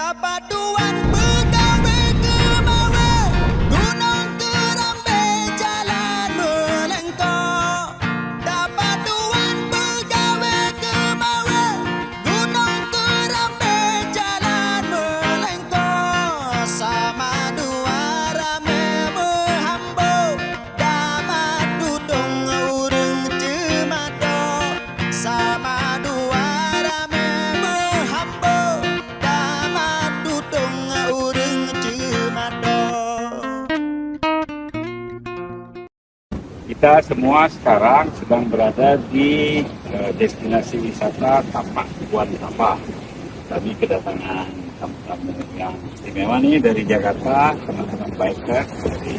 Paduan pegawai kemawar, gunung kerambe jalan melengkung. Paduan pegawai kemawar, gunung kerambe jalan melengkung. Sama dua rame menghambo, damat dudung urung cemado. Sama dua rame menghambo, damat dudung urung cemado. Kita semua sekarang sedang berada di destinasi wisata Tapak Tuan Tapa. Kami kedatangan tamu-tamu yang istimewa nih dari Jakarta, teman-teman biker dari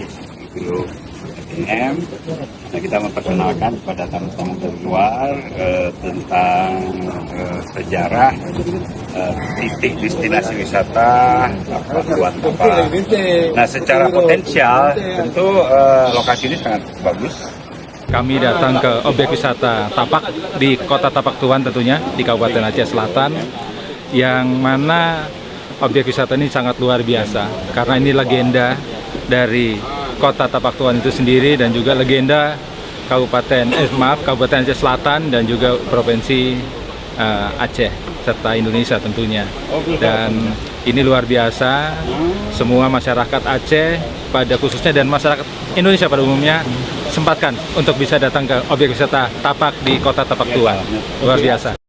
grup M. Nah, kita memperkenalkan kepada tamu-tamu dari luar tentang sejarah titik destinasi wisata Tapak Tuan Tapa. Nah, secara potensial tentu lokasi ini sangat bagus. Kami datang ke objek wisata Tapak di Kota Tapak Tuan, tentunya di Kabupaten Aceh Selatan, yang mana objek wisata ini sangat luar biasa karena ini legenda dari Kota Tapak Tuan itu sendiri dan juga legenda Kabupaten Aceh Selatan dan juga Provinsi Aceh serta Indonesia tentunya. Dan ini luar biasa, semua masyarakat Aceh pada khususnya dan masyarakat Indonesia pada umumnya sempatkan untuk bisa datang ke objek wisata Tapak di Kota Tapak Tuan. Luar biasa.